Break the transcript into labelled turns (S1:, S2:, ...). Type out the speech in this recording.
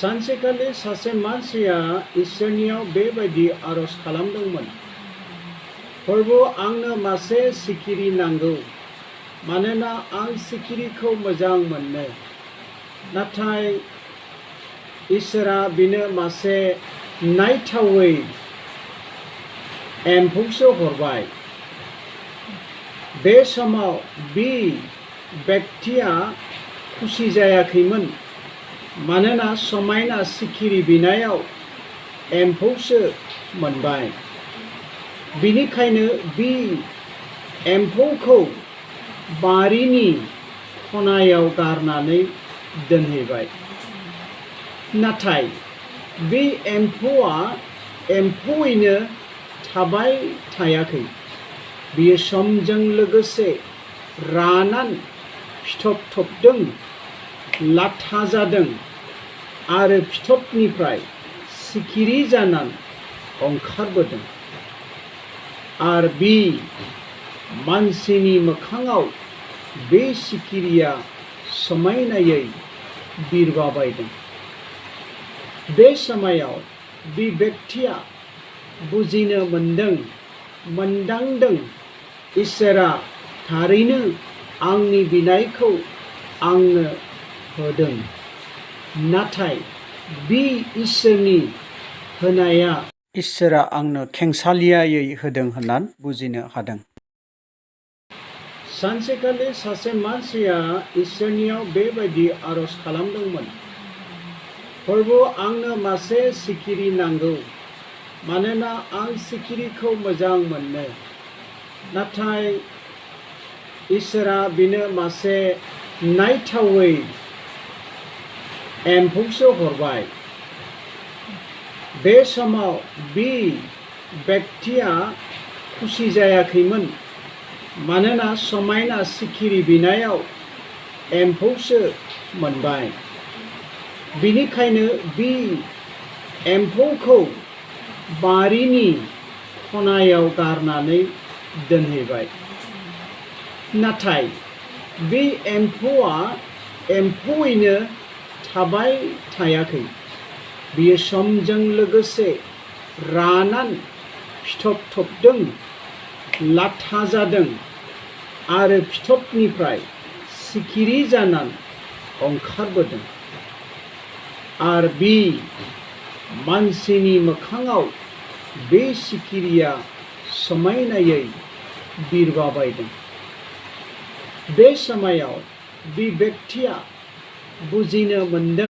S1: सानसेखालि सासे मानसिया इसोरनियाव बेबायदि आरज खालामदोंमोन, प्रभु, आंनो मासे सिखिरि नांगौ, मानोना आं सिखिरिखौ मोजां मोनो। नाथाय इसोरा बिनो मासे नायथावै एम्फौसो हरबाय। बे समाव बे व्यक्तिया खुसि जायाखैमोन, मानोना समायना सिखिरि बिनायाव एम्फौसो मोनबाय। बिनिखायनो बे एम्फौखौ बारिनि खनायाव गारनानै दोनहैबाय। नाथाय बे एम्फौआ एम्फौयैनो थाबाय थायाखै। बियो समजों लोगोसे रानानै फिथोब थोबदों, लाथा जादों आरो फिथोबनिफ्राय सिखिरि जानानै ओंखारबोदों। आरो बे मानसिनि मोखाङाव बे सिखिरिया समायनायै बिरबायदों। बे समायाव बे व्यक्तिया बुजिनो मोनदांदों, इसोरा थारैनो आंनि बिनायखौ आंनो होदों। नाथाय बे इसोरनि होनाया इसोरा आंनो खेंसालियायै होदों होननानै बुजिनो हादों। सानसेखालि सासे मानसिया इसोरनियाव बेबायदि आरज खालामदोंमोन, प्रभु, आंनो मासे सिखिरि नांगौ, मानोना आं सिखिरिखौ मोजां मोनो। नाथाय इसोरा बिनो मासे नायथावै एम्फौसो हरबाय। बे समाव बे व्यक्तिया खुसि जायाखैमोन, मानोना समायना सिखिरि बिनायाव एम्फौसो मोनबाय। बिनिखायनो बे एम्फौखौ बारिनि खनायाव गारनानै दोनहैबाय। नाथाय बे एम्फौआ एम्फौयैनो थाबाय थायाखै। बियो समजों लोगोसे रानानै फिथोब थोबदों, लाथा जादों आरो फिथोबनिफ्राय सिखिरि जानानै ओंखारबोदों। आरो बे मानसिनि मोखाङाव बे सिखिरिया समायनायै बिरबायदों। बे समायाव बे व्यक्तिया बुजिनो